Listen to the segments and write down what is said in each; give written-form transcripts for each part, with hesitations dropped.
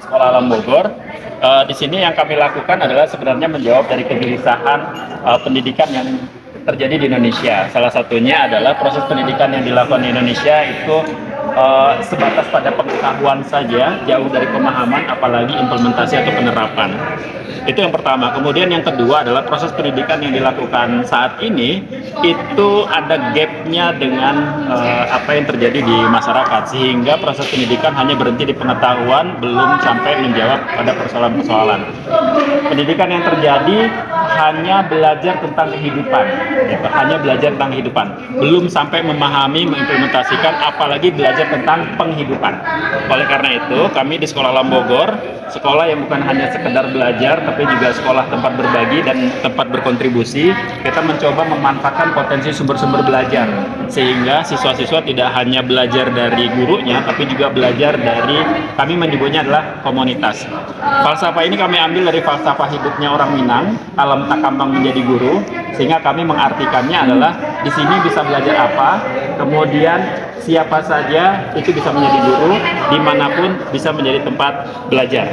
Sekolah Alam Bogor. Di sini yang kami lakukan adalah sebenarnya menjawab dari kegelisahan pendidikan yang terjadi di Indonesia. Salah satunya adalah proses pendidikan yang dilakukan di Indonesia itu sebatas pada pengetahuan saja, jauh dari pemahaman, apalagi implementasi atau penerapan. Itu yang pertama. Kemudian yang kedua adalah proses pendidikan yang dilakukan saat ini itu ada gapnya dengan apa yang terjadi di masyarakat, sehingga proses pendidikan hanya berhenti di pengetahuan, belum sampai menjawab pada persoalan-persoalan. Pendidikan yang terjadi hanya belajar tentang kehidupan, gitu. Hanya belajar tentang kehidupan, belum sampai memahami, mengimplementasikan, apalagi belajar tentang penghidupan. Oleh karena itu, kami di Sekolah Alam Bogor, sekolah yang bukan hanya sekedar belajar, tapi juga sekolah tempat berbagi dan tempat berkontribusi. Kita mencoba memanfaatkan potensi sumber-sumber belajar, sehingga siswa-siswa tidak hanya belajar dari gurunya, tapi juga belajar dari, kami menyebutnya adalah komunitas. Falsafah ini kami ambil dari falsafah hidupnya orang Minang, alam tak kambang menjadi guru, sehingga kami mengartikannya adalah di sini bisa belajar apa, kemudian siapa saja itu bisa menjadi guru, dimanapun bisa menjadi tempat belajar.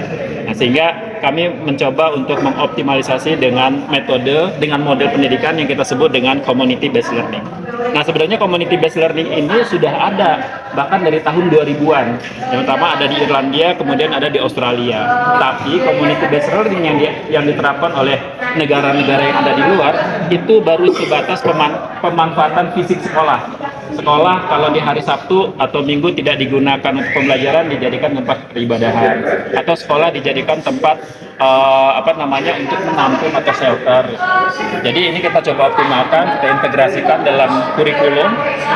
Nah, sehingga kami mencoba untuk mengoptimalisasi dengan metode, dengan model pendidikan yang kita sebut dengan community based learning. Nah, sebenarnya community based learning ini sudah ada bahkan dari tahun 2000-an. Yang pertama ada di Irlandia, kemudian ada di Australia. Tapi community based learning yang diterapkan oleh negara-negara yang ada di luar itu baru sebatas pemanfaatan fisik sekolah. Sekolah kalau di hari Sabtu atau Minggu tidak digunakan untuk pembelajaran, dijadikan tempat peribadahan, atau sekolah dijadikan tempat untuk menampung atau shelter. Jadi ini kita coba optimalkan, kita integrasikan dalam kurikulum.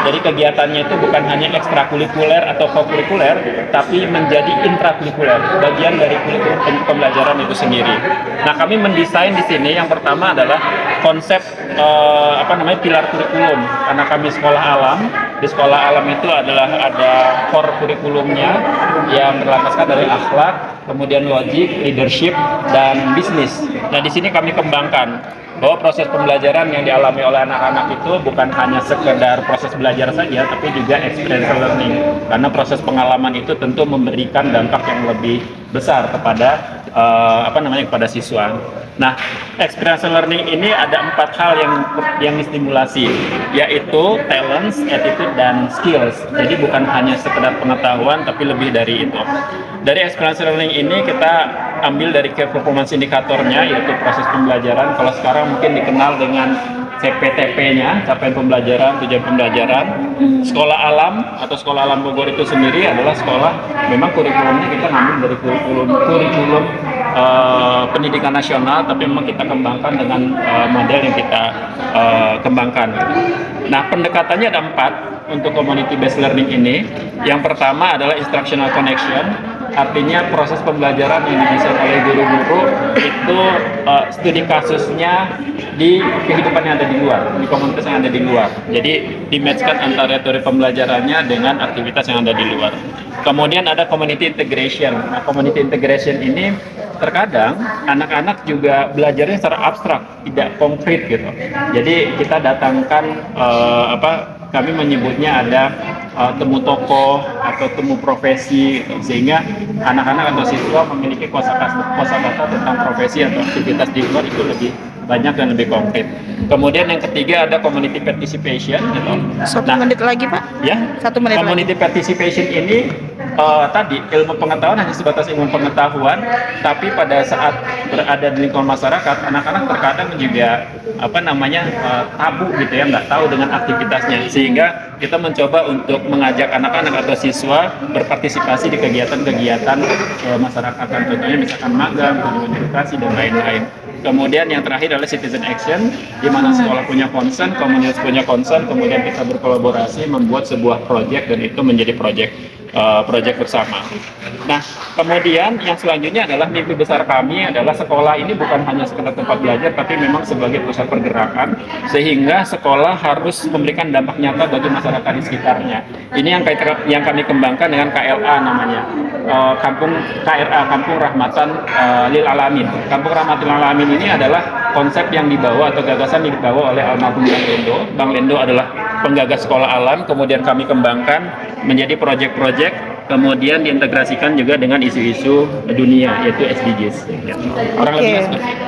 Jadi kegiatannya itu bukan hanya ekstrakurikuler atau kokurikuler, tapi menjadi intrakurikuler, bagian dari kurikulum pembelajaran itu sendiri. Nah, kami mendesain di sini yang pertama adalah konsep pilar kurikulum. Karena kami sekolah alam, di sekolah alam itu adalah ada core kurikulumnya yang berlandaskan dari akhlak, kemudian logik, leadership, dan bisnis. Nah, di sini kami kembangkan bahwa proses pembelajaran yang dialami oleh anak-anak itu bukan hanya sekedar proses belajar saja, tapi juga experiential learning. Karena proses pengalaman itu tentu memberikan dampak yang lebih besar kepada kepada siswa. Nah, experiential learning ini ada 4 hal yang distimulasi, yaitu talents, attitude, dan skills. Jadi bukan hanya sekedar pengetahuan, tapi lebih dari itu. Dari experiential learning ini kita ambil dari key performance indikatornya, yaitu proses pembelajaran. Kalau sekarang mungkin dikenal dengan CPTP-nya, capaian pembelajaran, tujuan pembelajaran. Sekolah alam atau Sekolah Alam Bogor itu sendiri adalah sekolah, memang kurikulumnya kita ngambil dari kurikulum pendidikan nasional, tapi memang kita kembangkan dengan model yang kita kembangkan. Nah, pendekatannya ada 4 untuk community based learning ini. Yang pertama adalah instructional connection. Artinya proses pembelajaran yang didesain oleh guru-guru itu studi kasusnya di kehidupan yang ada di luar, di komunitas yang ada di luar. Jadi di-matchkan antara teori pembelajarannya dengan aktivitas yang ada di luar. Kemudian ada community integration. Nah, community integration ini terkadang anak-anak juga belajarnya secara abstrak, tidak konkret gitu. Jadi kita datangkan kami menyebutnya ada temu tokoh atau temu profesi, sehingga anak-anak atau siswa memiliki kosakata tentang profesi atau aktivitas di luar itu lebih banyak dan lebih konkret. Kemudian yang ketiga ada community participation gitu. 1 menit lagi, Pak. Ya, 1 menit community lagi. participation ini tadi ilmu pengetahuan hanya sebatas ilmu pengetahuan, tapi pada saat berada di lingkungan masyarakat, anak-anak terkadang juga tabu gitu ya, nggak tahu dengan aktivitasnya, sehingga kita mencoba untuk mengajak anak-anak atau siswa berpartisipasi di kegiatan-kegiatan masyarakat, contohnya misalkan magang, kunjungan edukasi, dan lain-lain. Kemudian yang terakhir adalah citizen action, di mana sekolah punya concern, komunitas punya concern, kemudian kita berkolaborasi membuat sebuah proyek, dan itu menjadi proyek bersama. Nah, kemudian yang selanjutnya adalah mimpi besar kami adalah sekolah ini bukan hanya sekedar tempat belajar, tapi memang sebagai pusat pergerakan, sehingga sekolah harus memberikan dampak nyata bagi masyarakat di sekitarnya. Ini yang kami kembangkan dengan KLA namanya, Kampung Rahmatan Lil Alamin. Kampung Rahmatan Lil Alamin ini adalah konsep yang dibawa atau gagasan yang dibawa oleh almarhum Bang Lendo. Bang Lendo adalah penggagas sekolah alam, kemudian kami kembangkan menjadi proyek-proyek kemudian diintegrasikan juga dengan isu-isu dunia yaitu SDGs. Orang Oke. lebihnya seperti itu.